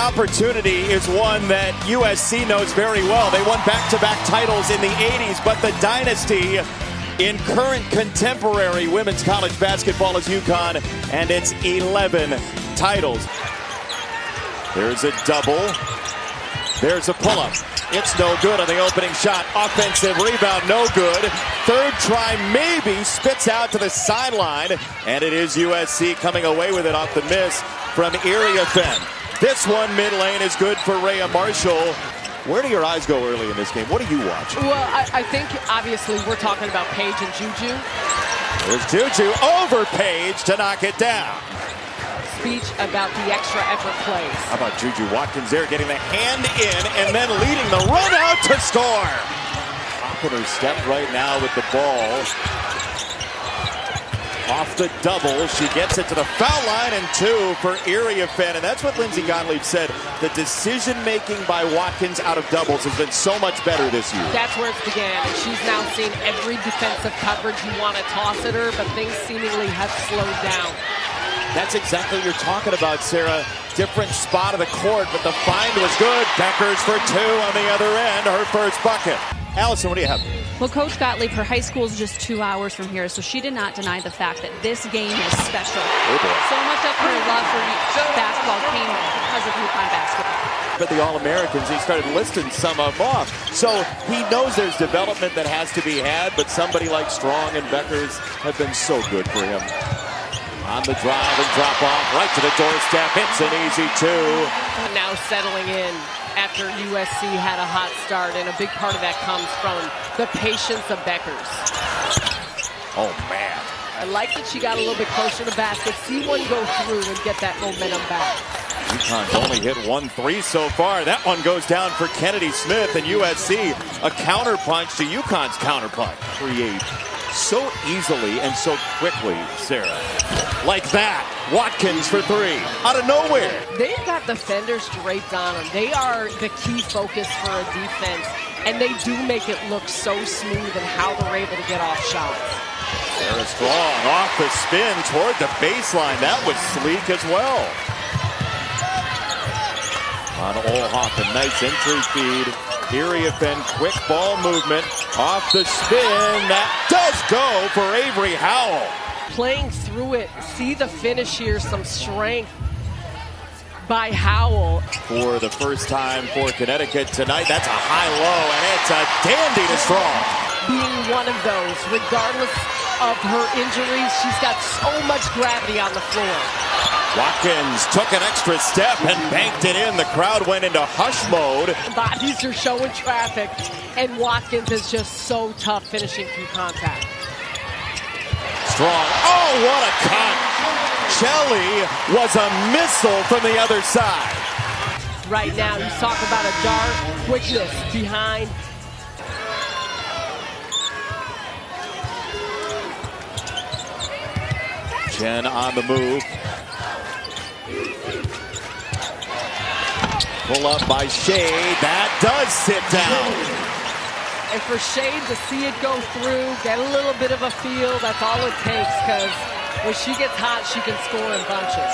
opportunity is one that USC knows very well. They won back-to-back titles in the 80s, but the dynasty in current contemporary women's college basketball is UConn, and it's 11 titles. There's a double. There's a pull-up. It's no good on the opening shot. Offensive rebound, no good. Third try, maybe, spits out to the sideline. And it is USC coming away with it off the miss from Iriafen. This one mid-lane is good for Rhea Marshall. Where do your eyes go early in this game? What are you watching? Well, I think, obviously, we're talking about Paige and JuJu. There's JuJu over Paige to knock it down. Speech about the extra effort plays. How about JuJu Watkins there getting the hand in and then leading the run out to score. Popping her step right now with the ball. Off the double, she gets it to the foul line and two for Iriafen. And that's what Lindsey Gottlieb said. The decision-making by Watkins out of doubles has been so much better this year. That's where it began. And she's now seen every defensive coverage you want to toss at her, but things seemingly have slowed down. That's exactly what you're talking about, Sarah. Different spot of the court, but the find was good. Beckers for two on the other end, her first bucket. Allison, what do you have? Well, Coach Gottlieb, her high school is just 2 hours from here, so she did not deny the fact that this game is special. Oh boy. So much of her love for basketball came because of UConn basketball. But the All-Americans, he started listing some of them off. So he knows there's development that has to be had, but somebody like Strong and Beckers have been so good for him. On the drive and drop off, right to the doorstep. It's an easy two. Now settling in after USC had a hot start, and a big part of that comes from the patience of Beckers. Oh, man. I like that she got a little bit closer to the basket, see one go through and get that momentum back. UConn's only hit 1-3 so far. That one goes down for Kennedy Smith, and USC a counterpunch to UConn's counterpunch. Create so easily and so quickly, Sarah. Like that. Watkins for three. Out of nowhere. They've got defenders draped on them. They are the key focus for a defense, and they do make it look so smooth and how they're able to get off shots. Sarah Strong off the spin toward the baseline. That was sleek as well. On Olhoff, a nice entry feed. Iriafen, quick ball movement. Off the spin. That does go for Avery Howell. Playing through it, see the finish here, some strength by Howell. For the first time for Connecticut tonight, that's a high-low, and it's a dandy to Strong. Being one of those, regardless of her injuries, she's got so much gravity on the floor. Watkins took an extra step and banked it in. The crowd went into hush mode. Bodies are showing traffic, and Watkins is just so tough finishing through contact. Strong. Oh, what a cut. Shelley was a missile from the other side. Right now, you talk about a dart, quickness behind. Jen on the move. Pull up by Shade. That does sit down. And for Shade to see it go through, get a little bit of a feel, that's all it takes, because when she gets hot, she can score in bunches.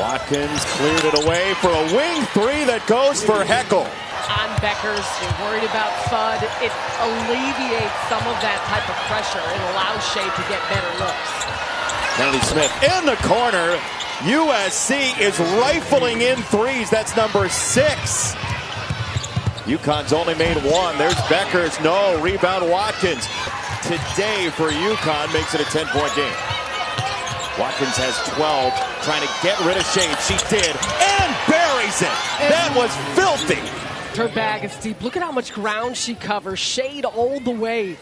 Watkins cleared it away for a wing three that goes for Heckel. On Beckers, you're worried about Fudd. It alleviates some of that type of pressure and allows Shade to get better looks. Kennedy Smith in the corner. USC is rifling in threes. That's number 6. UConn's only made one. There's Beckers. No. Rebound Watkins. Today for UConn makes it a 10-point game. Watkins has 12. Trying to get rid of Shade. She did. And buries it. That was filthy. Her bag is deep. Look at how much ground she covers. Shade all the way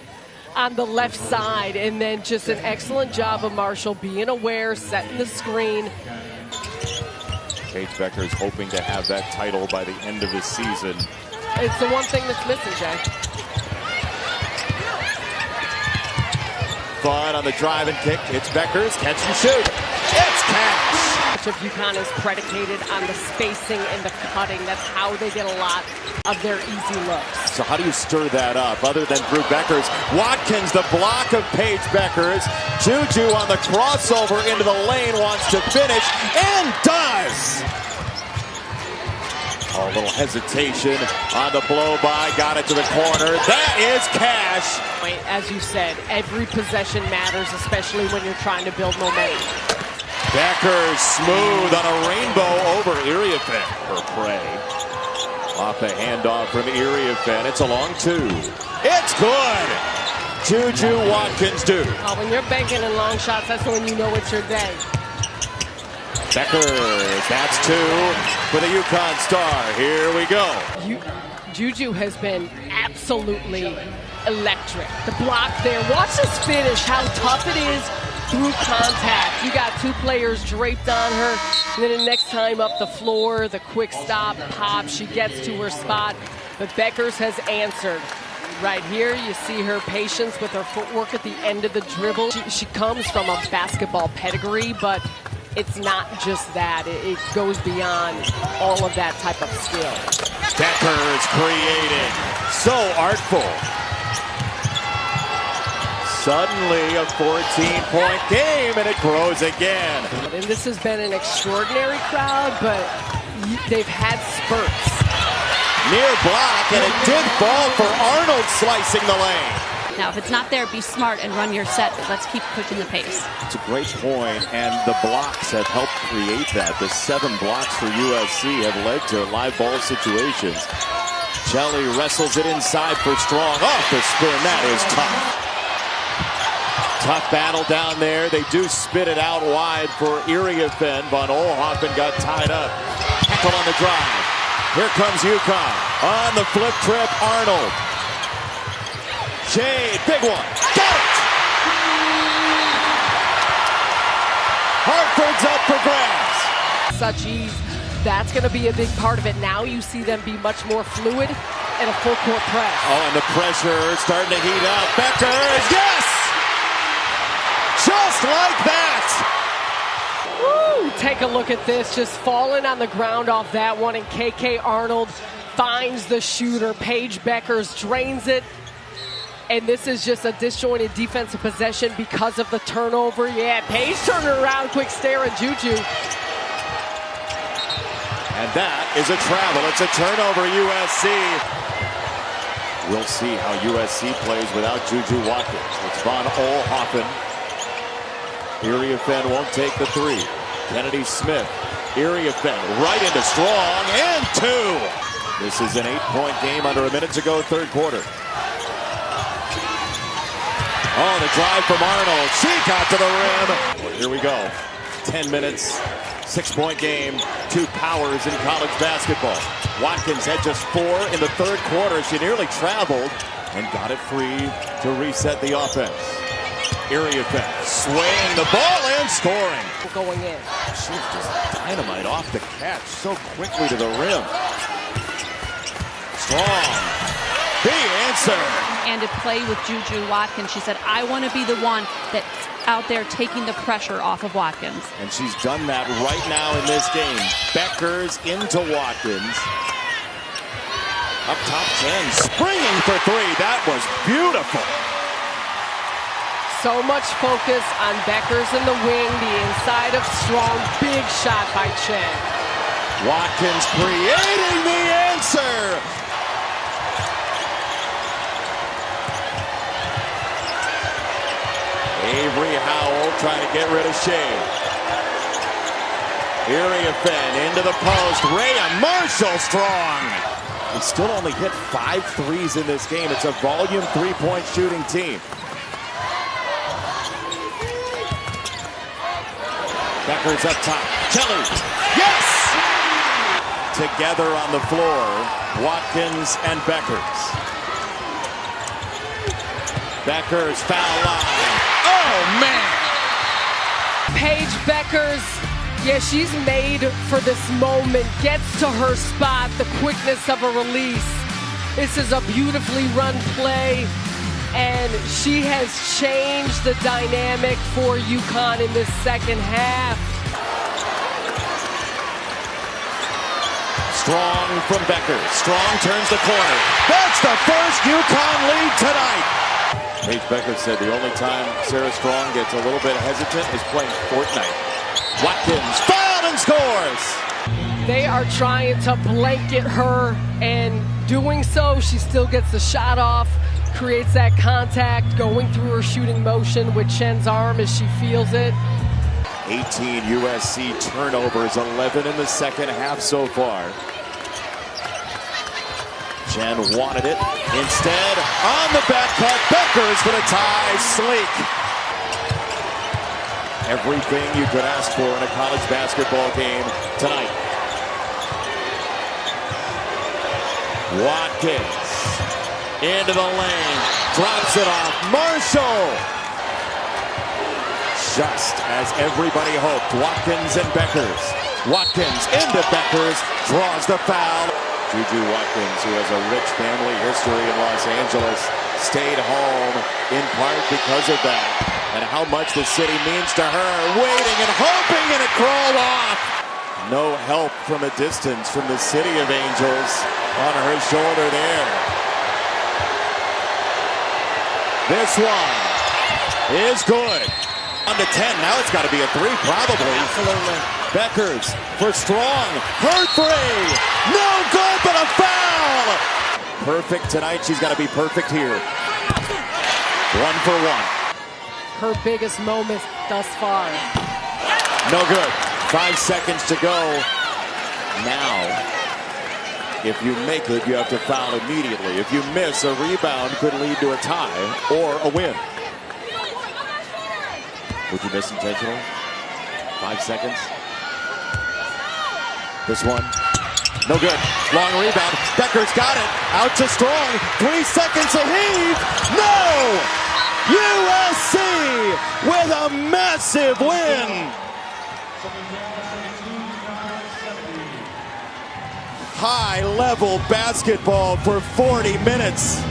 on the left side. And then just an excellent job of Marshall being aware, setting the screen. Paige Bueckers hoping to have that title by the end of the season. It's the one thing that's missing, Jay. Fun on the drive and kick. It's Beckers. Catch and shoot. It's Cash. Much of UConn is predicated on the spacing and the cutting. That's how they get a lot of their easy looks. So how do you stir that up other than through Beckers? Watkins, the block of Paige Bueckers. JuJu on the crossover into the lane, wants to finish and does. Little hesitation on the blow by, got it to the corner. That is cash. As you said, every possession matters, especially when you're trying to build momentum. Beckers smooth on a rainbow over Iriafen. Her prey. Off a handoff from Iriafen. It's a long two. It's good. JuJu Watkins do. Oh, when you're banking in long shots, that's when you know it's your day. Beckers, that's two for the UConn star. Here we go. JuJu has been absolutely electric. The block there. Watch this finish, how tough it is through contact. You got two players draped on her. And then the next time up the floor, the quick stop, pop, she gets to her spot. But Beckers has answered. Right here, you see her patience with her footwork at the end of the dribble. She comes from a basketball pedigree, but it's not just that. It goes beyond all of that type of skill. Beckers creating. So artful. Suddenly a 14-point game, and it grows again. And this has been an extraordinary crowd, but they've had spurts. Near block, and it did fall for Arnold slicing the lane. Now, if it's not there, be smart and run your set, but let's keep pushing the pace. It's a great point, and the blocks have helped create that. The 7 blocks for USC have led to live ball situations. Shelley wrestles it inside for Strong. Off the spin, that is tough. Tough battle down there. They do spit it out wide for Iriafen. Von Oelhoffen got tied up. Tackle on the drive. Here comes UConn. On the flip trip, Arnold. Shade, big one. Got it! Hartford's up for grabs. Such ease. That's going to be a big part of it. Now you see them be much more fluid and a full court press. Oh, and the pressure starting to heat up. Beckers, yes! Just like that! Woo! Take a look at this. Just falling on the ground off that one. And KK Arnold finds the shooter. Paige Bueckers drains it. And this is just a disjointed defensive possession because of the turnover. Yeah, Paige turned it around. Quick stare at JuJu. And that is a travel. It's a turnover, USC. We'll see how USC plays without JuJu Watkins. It's Von Oelhoffen. Iriafen won't take the three. Kennedy Smith. Iriafen right into Strong and two. This is an 8-point game under a minute to go, third quarter. Oh, the drive from Arnold. She got to the rim. Here we go. 10 minutes, 6-point game, 2 powers in college basketball. Watkins had just 4 in the third quarter. She nearly traveled and got it free to reset the offense. Iriafen swaying the ball and scoring. Going in. She was just dynamite off the catch so quickly to the rim. Strong. The answer. And to play with JuJu Watkins, she said, I want to be the one that's out there taking the pressure off of Watkins. And she's done that right now in this game. Beckers into Watkins. Up top 10, springing for 3. That was beautiful. So much focus on Beckers in the wing, the inside of Strong. Big shot by Chen. Watkins creating the answer. Avery Howell trying to get rid of Shea. Iriafen into the post. Rhea Marshall Strong. They still only hit 5 threes in this game. It's a volume 3-point shooting team. Beckers up top. Kelly. Yes! Together on the floor, Watkins and Beckers. Beckers foul line. Oh, man! Paige Bueckers, yeah, she's made for this moment. Gets to her spot, the quickness of a release. This is a beautifully run play. And she has changed the dynamic for UConn in this second half. Strong from Beckers. Strong turns the corner. That's the first UConn lead tonight. Paige Bueckers said the only time Sarah Strong gets a little bit hesitant is playing Fortnite. Watkins fouled and scores. They are trying to blanket her, and doing so, she still gets the shot off, creates that contact, going through her shooting motion with Chen's arm as she feels it. 18 USC turnovers, 11 in the second half so far. Chen wanted it. Instead, on the back cut, Beckers for the tie, sleek. Everything you could ask for in a college basketball game tonight. Watkins into the lane, drops it off. Marshall! Just as everybody hoped, Watkins and Beckers. Watkins into Beckers, draws the foul. JuJu Watkins, who has a rich family history in Los Angeles, stayed home in part because of that. And how much the city means to her, waiting and hoping, and it crawled off. No help from a distance from the City of Angels on her shoulder there. This one is good. On to 10, now it's got to be a three, probably. Absolutely. Beckers for Strong, her three, no good, but a foul! Perfect tonight, she's got to be perfect here. 1 for 1. Her biggest moment thus far. No good. 5 seconds to go. Now, if you make it, you have to foul immediately. If you miss, a rebound could lead to a tie or a win. Would you miss intentional? 5 seconds. This one, no good. Long rebound. Beckers got it. Out to Strong. 3 seconds to heave. No! USC with a massive win. High-level basketball for 40 minutes.